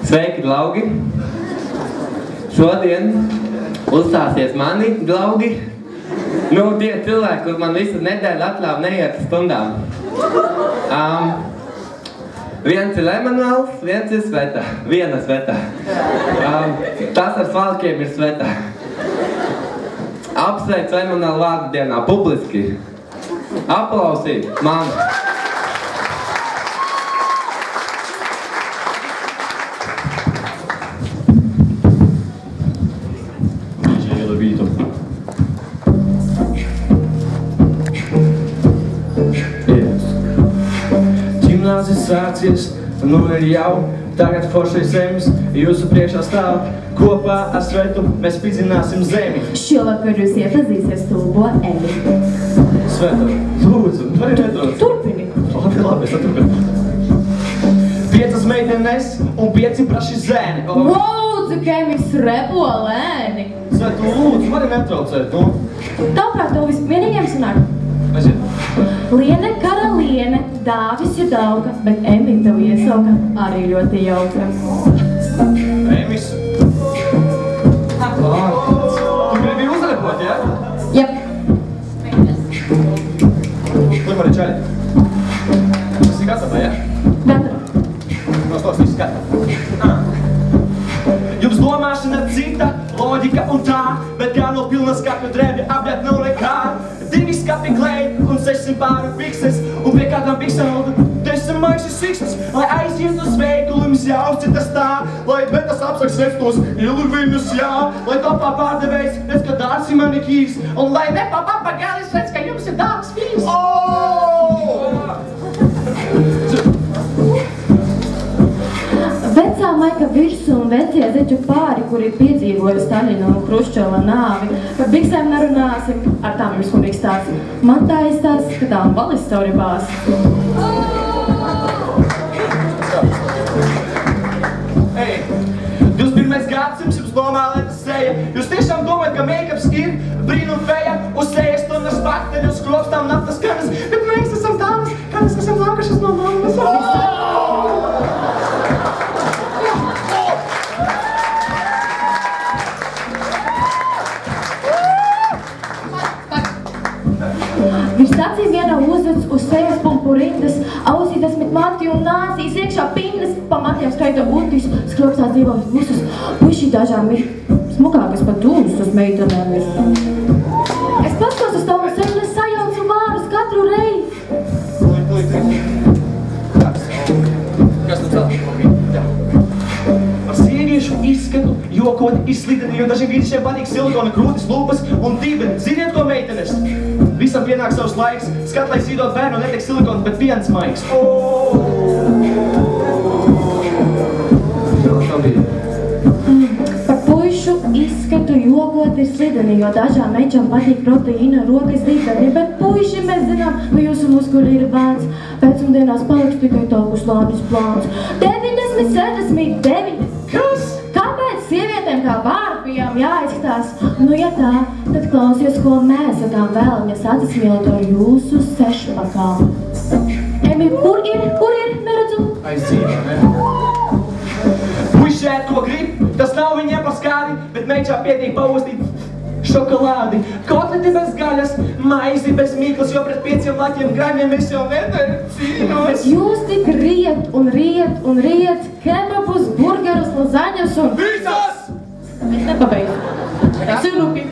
Sveiki, draugi! Šodien uzstāsies mani draugi. Nu, tie cilvēki, kur man visu nedēļu atļāva neiet stundām. Viens ir Emanuels, viens ir Sveta. Viena Sveta. Tas ar svalkiem ir Sveta. Apsveicu Emanuelu vārdu dienā publiski. Aplausīt man! Ģimnāzes sācies, nu ir jau tagad foršais zemes, jūsu priekšā stāv. Kopā ar Svetu mēs pidzināsim zemi. Šovakar jūs iepazīsies stulbo Eli. Sveta, lūdzu, vari nedaudz. Turpini. Labi, es atturpinu. 5 meitenes un 5 praši zēni. Lūdzu, Kemis repo lēni. Svetu, lūdzu, vari netraucēt, nu? Tavuprāt, to vienīgiem sanāk. Aiziet. Liene karaliene, dāvis ir dauga, bet Emi tev iesauka arī ļoti jauka. Emis. Tu gribi uzrepot, ja? Jep. Klimari čaļi. Tas ir gatava, ja? Gatava. Nostos viss gatava. Jums domāšana cita, loģika un tā, bet kā no pilna skapja drēbja apģēt nav nekā. 2 skapi klēji un 600 pāru pikses, un pie kādām piksām 10 maisi siksnes. Lai aiziet uz veikulu, jums jāuzcitas tā, lai betas apsaks restos iluviņus, jā. Lai topā pārdevējs redz, ka dārsi manikīs, un lai nepapā pagālis redz, ka jums ir dārgs vīrs. Vecā maika virsū un vecie zeķu pāri, kuri piedzīvoja Staļina un Hruščova nāvi. Par biksēm nerunāsim, ar tām jums kumīgs tāds. Man tā izstās, ka tām valis savu ribās. 21. gadsimts jums nomālēta seja. Jūs tiešām domājat, ka make-ups ir brīnum feja, uz sejas tonnas bakteri, uz kropstām naftas kanas, bet mēs esam tādas, kanas, kas esam nākušas no mammas. Virs acīm viena uzvec uz sejas pumpurindas, ausītas mit mati un nāsīs iekšā pindas, pa matiem skraita utis, skropstās dzīvos busus. Puiši dažām ir smukākas pat tūs uz meitenēm ir. Es paskos uz tavu seju, es sajaucu vārus katru reizi. Kas tu cēl? Par sieviešu izskatu jokot izslideni, jo dažiem vīrišiem patīk silikona krūtis, lūpas un dībeni. Ziniet, ko meitenes? Visam pienāk savs laiks. Skat, lai sīdot bērnu, netiek silikona, bet piens maigs. Par puišu izskatu jokot ir slideni, jo dažām mečām patīk proteīna rokas dīteni, bet puiši mēs zinām, ka jūsu muskuļi ir bērns. Vecumdienās paliks tikai taukus lānis plāns. 90, 69. Kas? Kāpēc sievietēm kā bārpijām jāizskatās? Nu, ja tā, tad klausies, ko mēs sakām vēlamies atsasmīlot ar jūsu sešpakām. Emi, kur ir? Neredzu. Aizdzīvā, ne? Puiši ēd, ko grib, tas nav viņiem par skāri, bet meičā pietiek paustīt šokolādi. Kotleti bez gaļas, maizi bez mīklas, jo pret 5 laķiem graņiem es jau cīnos. Bet jūs tik riet un riet kebabus, burgerus, lazaņas un... Visas! Es nepabeidzu. Tas ir rupi.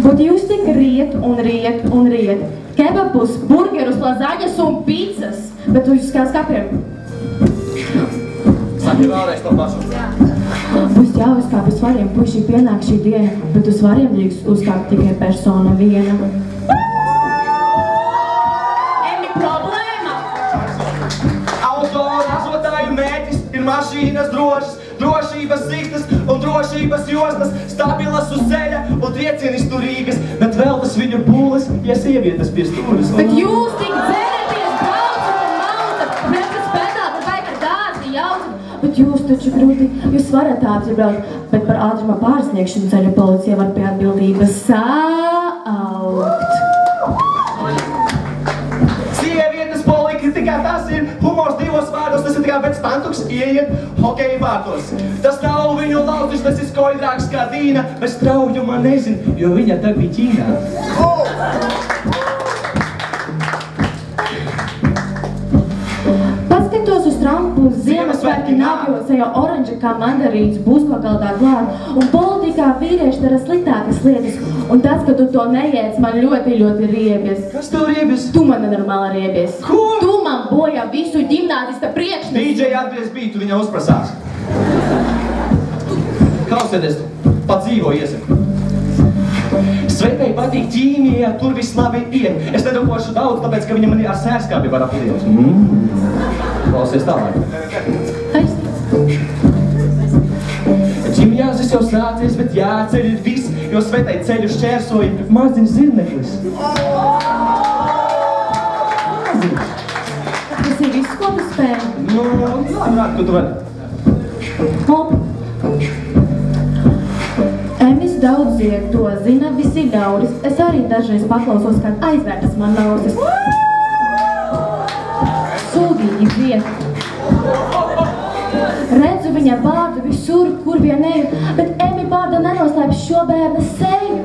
Bet jūs tik riet un riet kebabus, burgerus, lazaņas un pizzas. Bet jūs kā skapiem. Saki vēlreiz to pašu. Būs jāuzkāp uz svariem, puiši pienāk šī diena, bet uz svariem drīkst uzkāpt tikai persona viena. Emi, problēma! Auto ražotāju mērķis ir mašīnas drošas, drošības zīktas un drošības jostas, stabilas uz ceļa un triecienis turīgas, bet vēl tas viņu pūles, ja sievietes pie stūras. Bet jūs tik dzēraties, braucat un mautat, nekas pedāt, vai ka dārzi jaucat. Bet jūs taču grūti, jūs varat ātri braukt, bet par ātruma pārsniegšanu ceļu policija var pie atbildības saukt. Sievietes politikā Tas ir humors divos vārdos, tas ir tikai pēc tantuks ieiet hokeja vārtos. Tas nav viņu lautis, tas ir skoidrāks kā Dīna, bet straujuma nezin, jo viņa tag bija Ķīnā. Paskatos uz Trumpu, Ziemassvētki nākos, jau oranža kā mandarīns būs ko galdā klāt. Un politikā vīrieši dara sliktākas lietas. Un tas, ka tu to neēdz, man ļoti, ļoti riebies. Kas tev riebies? Tu man nenormāli riebies. Ko? Tu man bojā visu ģimnāzista priekšnesu. DJ atbies bītu, viņa uzprasās. Klausieties, pat dzīvo iesaku. Svetai patīk ķīmija, tur viss labi iet. Es nedokošu daudz, tāpēc, ka viņa man ar sērskābi var apliet. Klausies tālāk. Ķīmijāzis jau sācies, bet jāceļ ir viss, jo svetai ceļu šķērsoja maziņš zirneklis. Maziņš. Tas ir viss, ko tu spēj? Nu, labrāk, ko tu vari? Emis daudz zied, to zina visi ļauris. Es arī dažreiz paklausos, kad aizvērtas man lausis. Sūdīgi zied. Redzu viņa bārdu visur, kur vien eju, bet Emi bārda nenoslēp šo bērna seju.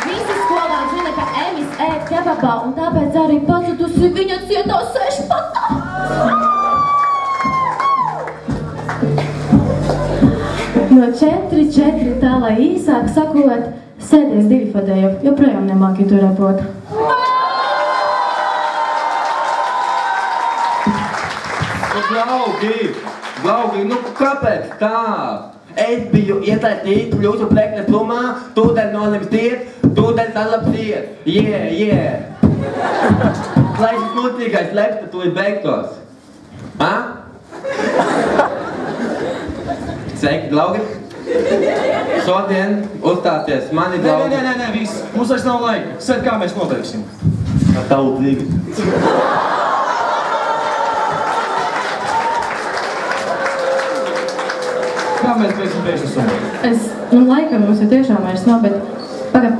Visi skolā zina, ka Emis ēd kebabā, un tāpēc arī pazudusi viņa cietā sešpatā. No 4 tā, lai īsāk sakot, sēdies divi fadēju, joprojām nemāki tu repot. Draugi, nu kāpēc tā? Es biju iesaistīts jūsu pleknes lumā, tūdaļ nolimstiet, tūdaļ salapsiet. Lai šis mucīgais lepsta tūlīt beigtos. Sveiki, draugi! Šodien uzstāties mani draugi. Nē, viss. Mums vairs nav laika. Sēd, kā mēs noteiksim. Tautīgi. Kā mēs beigsim beigas summu? Laikam mums ir tiešām vairs nav, bet pagad,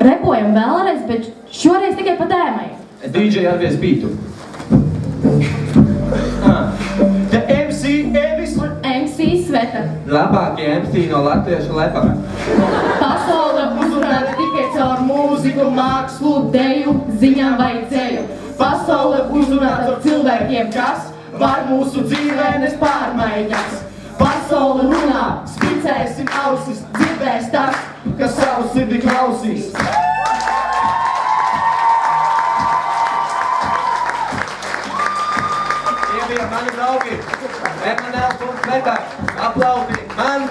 repojam vēlreiz, bet šoreiz tikai pa tēmai. DJ atvies bītu. The MC Evis. MC Sveta. Labākie MC no latviešu lepaka. Pasaule uzrunāta tikai caur mūziku, mākslu, deju, ziņām vai ceļu. Pasaule uzrunāta ar cilvēkiem, kas var mūsu dzīvēnes pārmaiņas. Pasaule runā, spicēsim ausis, dzirdēs tas, kas savu sirdi klausīs. Tie bija mani draugi. Emanuēls un Sveta. Aplaudi man!